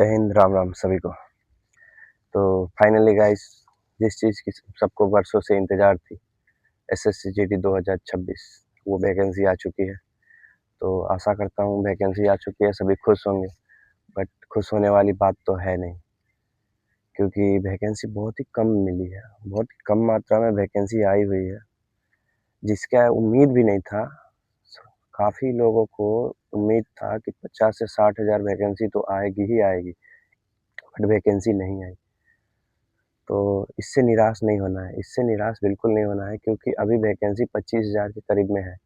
जय हिंद, राम राम सभी को। तो फाइनली गाइस, जिस चीज़ की सबको वर्षों से इंतज़ार थी, एसएससी जीडी 2026 वो वैकेंसी आ चुकी है। तो आशा करता हूँ वैकेंसी आ चुकी है, सभी खुश होंगे। बट खुश होने वाली बात तो है नहीं, क्योंकि वैकेंसी बहुत ही कम मिली है, बहुत ही कम मात्रा में वैकेंसी आई हुई है, जिसका उम्मीद भी नहीं था। काफ़ी लोगों को उम्मीद था कि 50 से 60 हज़ार वैकेंसी तो आएगी ही आएगी, बट वैकेंसी नहीं आई। तो इससे निराश नहीं होना है, इससे निराश बिल्कुल नहीं होना है, क्योंकि अभी वैकेंसी 25,000 के करीब में है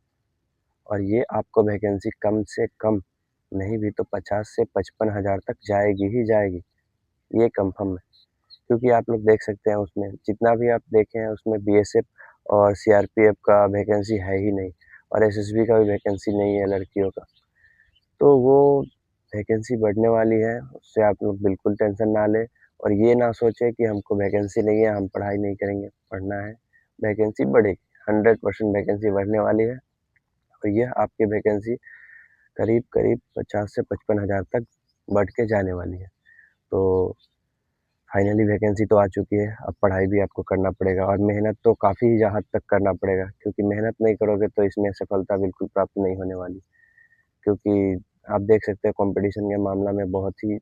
और ये आपको वैकेंसी कम से कम नहीं भी तो 50 से 55,000 तक जाएगी ही जाएगी, ये कंफर्म है। क्योंकि आप लोग देख सकते हैं उसमें जितना भी आप देखे हैं उसमें बीएसएफ और सीआरपीएफ का वैकेंसी है ही नहीं और एसएसबी का भी वैकेंसी नहीं है लड़कियों का। तो वो वैकेंसी बढ़ने वाली है, उससे आप लोग बिल्कुल टेंशन ना लें और ये ना सोचें कि हमको वैकेंसी नहीं है, हम पढ़ाई नहीं करेंगे, पढ़ना है। वैकेंसी बढ़ेगी, 100% वैकेंसी बढ़ने वाली है और यह आपकी वैकेंसी करीब-करीब 50 से 55 हज़ार तक बढ़ के जाने वाली है। तो फाइनली वैकेंसी तो आ चुकी है, अब पढ़ाई भी आपको करना पड़ेगा और मेहनत तो काफ़ी हद तक करना पड़ेगा, क्योंकि मेहनत नहीं करोगे तो इसमें सफलता बिल्कुल प्राप्त नहीं होने वाली। क्योंकि आप देख सकते हैं कॉम्पिटिशन के मामला में बहुत ही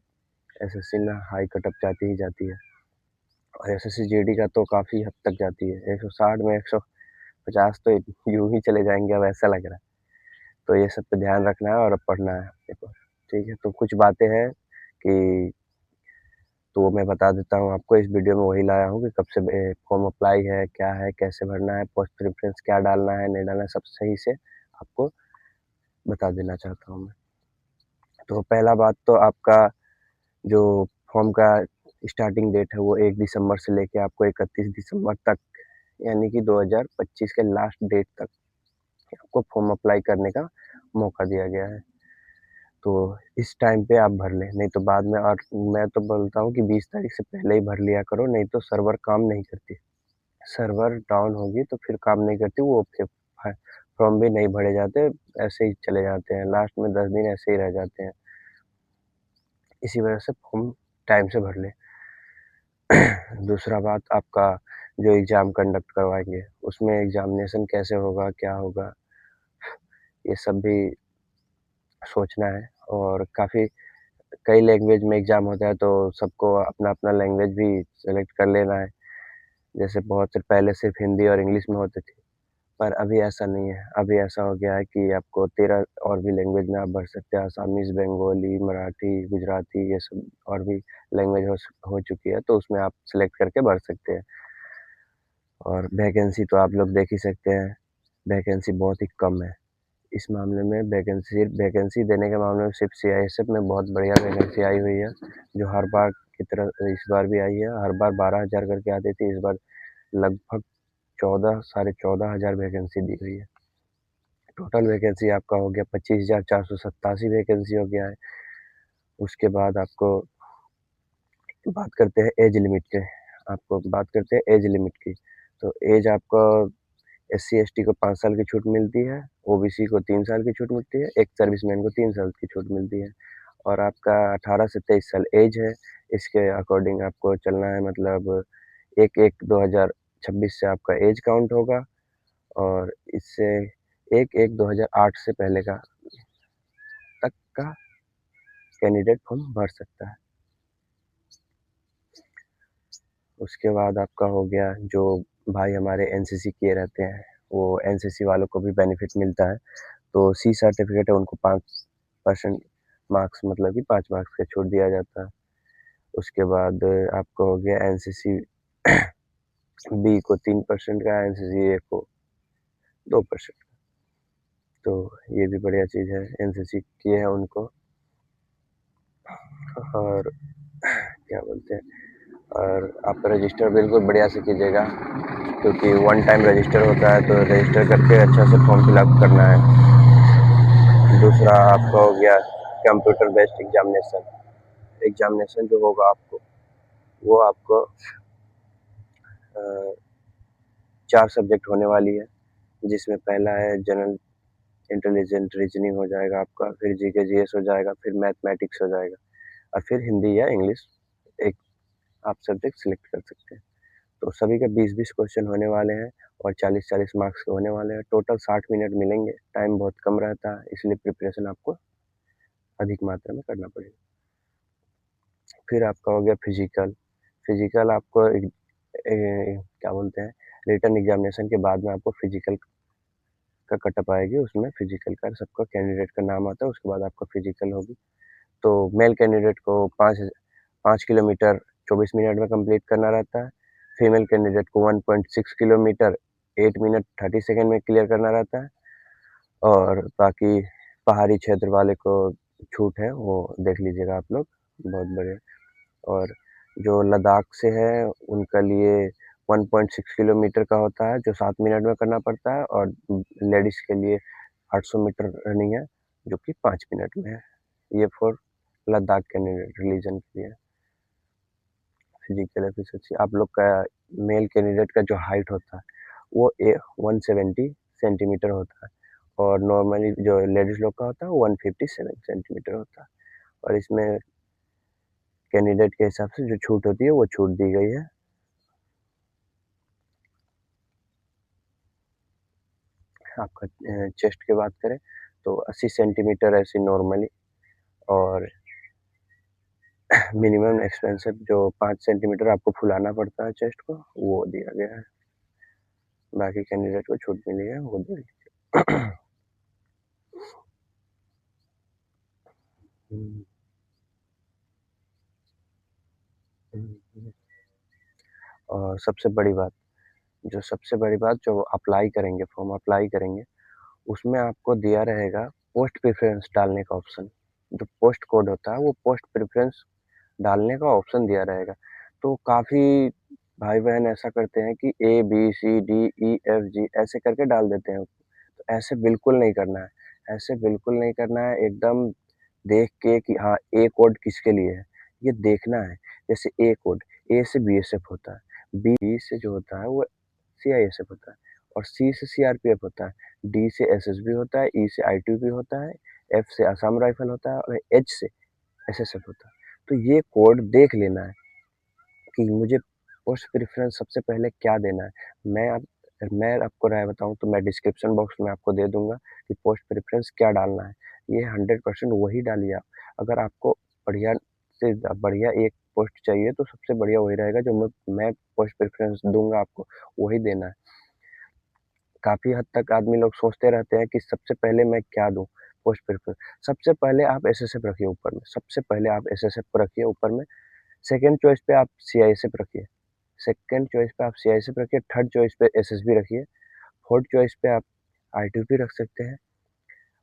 एसएससी में हाई कटअप जाती ही जाती है और एसएससी जीडी का तो काफ़ी हद तक जाती है। 160 में 150 तो यूँ ही चले जाएँगे, अब ऐसा लग रहा है। तो ये सब पे ध्यान रखना है और अब पढ़ना है अपने को, ठीक है? तो कुछ बातें हैं कि तो मैं बता देता हूँ आपको, इस वीडियो में वही लाया हूँ कि कब से फॉर्म अप्लाई है, क्या है, कैसे भरना है, पोस्ट प्रेफ़रेंस क्या डालना है, नहीं डालना है, सब सही से आपको बता देना चाहता हूँ मैं। तो पहला बात तो आपका जो फॉर्म का स्टार्टिंग डेट है वो 1 दिसंबर से लेके आपको 31 दिसंबर तक, यानी कि 2025 के लास्ट डेट तक आपको फॉर्म अप्लाई करने का मौका दिया गया है। तो इस टाइम पे आप भर लें, नहीं तो बाद में, और मैं तो बोलता हूँ कि 20 तारीख से पहले ही भर लिया करो, नहीं तो सर्वर काम नहीं करती। सर्वर डाउन होगी तो फिर काम नहीं करती, वो फिर फॉर्म भी नहीं भरे जाते, ऐसे ही चले जाते हैं, लास्ट में 10 दिन ऐसे ही रह जाते हैं। इसी वजह से फॉर्म टाइम से भर लें। दूसरा बात, आपका जो एग्ज़ाम कंडक्ट करवाएँगे, उसमें एग्ज़ामिनेशन कैसे होगा, क्या होगा, ये सब भी सोचना है और काफ़ी कई लैंग्वेज में एग्ज़ाम होता है, तो सबको अपना-अपना लैंग्वेज भी सेलेक्ट कर लेना है। जैसे बहुत से पहले सिर्फ़ हिंदी और इंग्लिश में होते थे, पर अभी ऐसा नहीं है। अभी ऐसा हो गया है कि आपको 13 और भी लैंग्वेज में आप भर सकते हैं, असामीज़, बंगाली, मराठी, गुजराती, ये सब और भी लैंग्वेज हो चुकी है, तो उसमें आप सेलेक्ट करके भर सकते हैं। और वैकेंसी तो आप लोग देख ही सकते हैं, वैकेंसी बहुत ही कम है। इस मामले में वैकेंसी वैकेंसी देने के मामले में सिर्फ़ सीआईएसएफ में बहुत बढ़िया वैकेंसी आई हुई है, जो हर बार की तरह इस बार भी आई है। हर बार 12,000 करके आती थी, इस बार लगभग 14 साढ़े 14,000 वैकेंसी दी गई है। टोटल वैकेंसी आपका हो गया 25,487 वैकेंसी हो गया है। उसके बाद आपको बात करते हैं एज लिमिट के, आपको बात करते हैं एज लिमिट की। तो एज आपका एससी-एसटी को 5 साल की छूट मिलती है, ओबीसी को 3 साल की छूट मिलती है, एक सर्विसमैन को 3 साल की छूट मिलती है और आपका 18 से 23 साल एज है, इसके अकॉर्डिंग आपको चलना है। मतलब 1/1/2026 से आपका एज काउंट होगा और इससे 1/1/2008 से पहले का तक का कैंडिडेट फॉर्म भर सकता है। उसके बाद आपका हो गया, जो भाई हमारे एनसीसी किए रहते हैं, वो एनसीसी वालों को भी बेनिफिट मिलता है। तो सी सर्टिफ़िकेट है, उनको 5% मार्क्स, मतलब कि 5 मार्क्स का छूट दिया जाता है। उसके बाद आपका हो गया एनसीसी बी को 3% का, एनसीसी ए को 2%। तो ये भी बढ़िया चीज़ है, एनसीसी किए हैं उनको। और क्या बोलते हैं, और आप रजिस्टर बिल्कुल बढ़िया से कीजिएगा, क्योंकि वन टाइम रजिस्टर होता है, तो रजिस्टर करके अच्छा से फॉर्म फिलअप करना है। दूसरा आपका हो गया कंप्यूटर बेस्ड एग्जामिनेशन। एग्जामिनेशन जो होगा आपको, वो आपको 4 सब्जेक्ट होने वाली है, जिसमें पहला है जनरल इंटेलिजेंट रीजनिंग हो जाएगा आपका, फिर जीके जीएस हो जाएगा, फिर मैथमेटिक्स हो जाएगा। और फिर हिंदी या इंग्लिश एक आप सब्जेक्ट सिलेक्ट कर सकते हैं। तो सभी के 20-20 क्वेश्चन होने वाले हैं और 40-40 मार्क्स के होने वाले हैं। टोटल 60 मिनट मिलेंगे, टाइम बहुत कम रहता है, इसलिए प्रिपरेशन आपको अधिक मात्रा में करना पड़ेगा। फिर आपका हो गया फिजिकल। फिजिकल आपको क्या बोलते हैं, रिटन एग्जामिनेशन के बाद में आपको फिजिकल का कटअप आएगी, उसमें फिजिकल का सबका कैंडिडेट का नाम आता है, उसके बाद आपका फिजिकल होगी। तो मेल कैंडिडेट को 5 किलोमीटर 24 मिनट में कंप्लीट करना रहता है। फीमेल कैंडिडेट को 1.6 किलोमीटर 8 मिनट 30 सेकंड में क्लियर करना रहता है। और बाकी पहाड़ी क्षेत्र वाले को छूट है, वो देख लीजिएगा आप लोग, बहुत बढ़िया। और जो लद्दाख से है उनके लिए 1.6 किलोमीटर का होता है, जो 7 मिनट में करना पड़ता है। और लेडीज़ के लिए 800 मीटर रनिंग है, जो कि 5 मिनट में है। ये फॉर लद्दाख कैंडिडेट रिलीजन के लिए। फिजिकल एफिशिएंसी आप लोग का मेल कैंडिडेट का जो हाइट होता है वो 170 सेंटीमीटर होता है, और नॉर्मली जो लेडीज़ लोग का होता है वो 157 सेंटीमीटर होता है। और इसमें कैंडिडेट के हिसाब से जो छूट होती है वो छूट दी गई है। आपका चेस्ट की बात करें तो 80 सेंटीमीटर ऐसी नॉर्मली, और मिनिमम एक्सपेंसिव जो 5 सेंटीमीटर आपको फुलाना पड़ता है चेस्ट को, वो दिया गया है। बाकी कैंडिडेट को छूट मिली है, वो दे दीजिए। हम्म, और सबसे बड़ी बात जो अप्लाई करेंगे, फॉर्म अप्लाई करेंगे, उसमें आपको दिया रहेगा पोस्ट प्रेफरेंस डालने का ऑप्शन। जो पोस्ट कोड होता है वो पोस्ट प्रेफरेंस डालने का ऑप्शन दिया रहेगा। तो काफ़ी भाई बहन ऐसा करते हैं कि ABCDEFG ऐसे करके डाल देते हैं। तो ऐसे बिल्कुल नहीं करना है, ऐसे बिल्कुल नहीं करना है। एकदम देख के कि हाँ ए कोड किसके लिए है, ये देखना है। जैसे ए कोड, ए से BSF होता है, बी से जो होता है वो CISF होता है, और C से CRPF होता है, D से SSB होता है, E से ITBP होता है, F से असम राइफल होता है, और H से SSF होता है। तो ये कोड देख लेना है कि मुझे पोस्ट प्रेफ़रेंस सबसे पहले क्या देना है। मैं आपको राय बताऊँ तो मैं डिस्क्रिप्शन बॉक्स में आपको दे दूँगा कि पोस्ट प्रेफ़रेंस क्या डालना है। ये 100% वही डालिए आप। अगर आपको बढ़िया से बढ़िया एक पोस्ट चाहिए तो सबसे बढ़िया वही रहेगा जो मैं पोस्ट प्रेफ़रेंस दूँगा आपको, वही देना है। काफ़ी हद तक आदमी लोग सोचते रहते हैं कि सबसे पहले मैं क्या दूँ पोस्ट प्रेफ़रेंस। सबसे पहले आप SSF रखिए ऊपर में, सबसे पहले आप SSF को रखिए ऊपर में। सेकंड चॉइस पे आप CISF रखिए। सेकंड चॉइस पे आप CISF रखिए, थर्ड चॉइस पे SSB रखिए, फोर्थ चॉइस पे आप ITBP रख सकते हैं,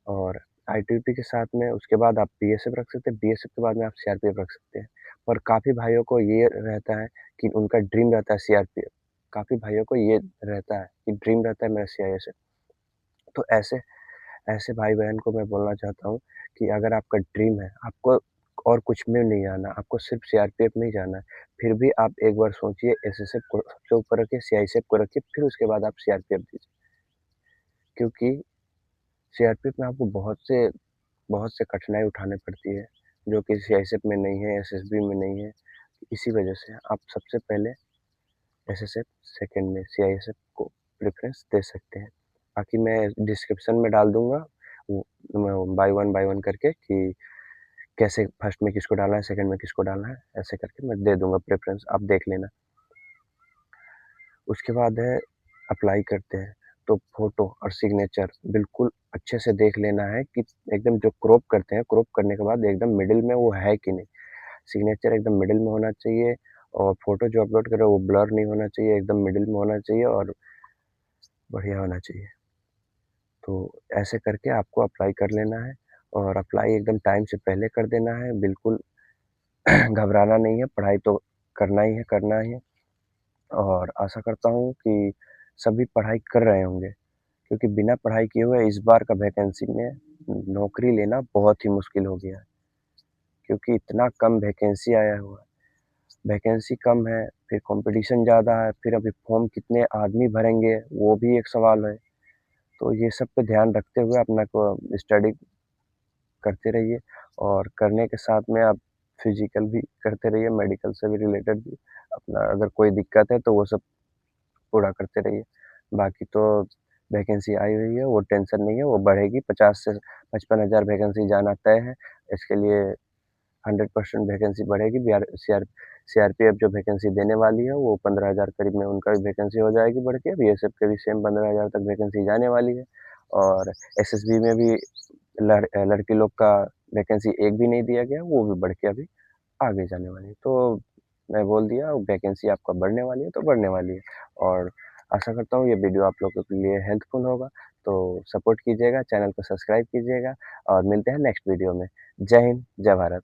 और ITBP के साथ में उसके बाद आप BSF रख सकते हैं, BSF के बाद में आप CRPF रख सकते हैं। और काफ़ी भाइयों को ये रहता है कि उनका ड्रीम रहता है CRPF, काफ़ी भाइयों को ये रहता है कि ड्रीम रहता है मेरा CISF। तो ऐसे ऐसे भाई-बहन को मैं बोलना चाहता हूँ कि अगर आपका ड्रीम है, आपको और कुछ में नहीं जाना, आपको सिर्फ़ CRPF में ही जाना है, फिर भी आप एक बार सोचिए, SSF को सबसे ऊपर रखिए, CISF को रखिए, फिर उसके बाद आप CRPF दीजिए। क्योंकि CRPF में आपको बहुत से कठिनाई उठानी पड़ती है, जो कि CISF में नहीं है, SSB में नहीं है। इसी वजह से आप सबसे पहले SSF, सेकंड में CISF को प्रेफ़रेंस दे सकते हैं। बाकी मैं डिस्क्रिप्शन में डाल दूँगा वो बाय वन करके कि कैसे फर्स्ट में किसको डालना है, सेकंड में किसको डालना है, ऐसे करके मैं दे दूँगा प्रेफ़रेंस, आप देख लेना। उसके बाद है अप्लाई करते हैं, तो फ़ोटो और सिग्नेचर बिल्कुल अच्छे से देख लेना है कि एकदम जो क्रॉप करते हैं, क्रॉप करने के बाद एकदम मिडल में वो है कि नहीं। सिग्नेचर एकदम मिडल में होना चाहिए, और फ़ोटो जो अपलोड कर रहे हो वो ब्लर नहीं होना चाहिए, एकदम मिडल में होना चाहिए और बढ़िया होना चाहिए। तो ऐसे करके आपको अप्लाई कर लेना है, और अप्लाई एकदम टाइम से पहले कर देना है, बिल्कुल घबराना नहीं है, पढ़ाई तो करना ही है। और आशा करता हूँ कि सभी पढ़ाई कर रहे होंगे, क्योंकि बिना पढ़ाई किए हुए इस बार का वैकेंसी में नौकरी लेना बहुत ही मुश्किल हो गया है, क्योंकि इतना कम वैकेंसी आया हुआ है। वैकेंसी कम है, फिर कॉम्पिटिशन ज़्यादा है, फिर अभी फॉर्म कितने आदमी भरेंगे, वो भी एक सवाल है। तो ये सब पे ध्यान रखते हुए अपना को स्टडी करते रहिए, और करने के साथ में आप फिजिकल भी करते रहिए, मेडिकल से भी रिलेटेड भी अपना अगर कोई दिक्कत है तो वो सब पूरा करते रहिए। बाकी तो वैकेंसी आई हुई है, वो टेंशन नहीं है, वो बढ़ेगी। 50 से 55 हज़ार वैकेंसी जाना तय है। इसके लिए 100% वैकेंसी बढ़ेगी। सीआरपीएफ जो वैकेंसी देने वाली है वो 15,000 करीब में उनका भी वैकेंसी हो जाएगी बढ़ के। बीएसएफ के भी सेम 15,000 तक वैकेंसी जाने वाली है। और एसएसबी में भी लड़की लोग का वैकेंसी एक भी नहीं दिया गया, वो भी बढ़ के अभी आगे जाने वाली है। तो मैं बोल दिया वैकेंसी आपका बढ़ने वाली है तो बढ़ने वाली है। और आशा करता हूँ ये वीडियो आप लोगों के लिए हेल्पफुल होगा। तो सपोर्ट कीजिएगा, चैनल को सब्सक्राइब कीजिएगा और मिलते हैं नेक्स्ट वीडियो में। जय हिंद, जय भारत।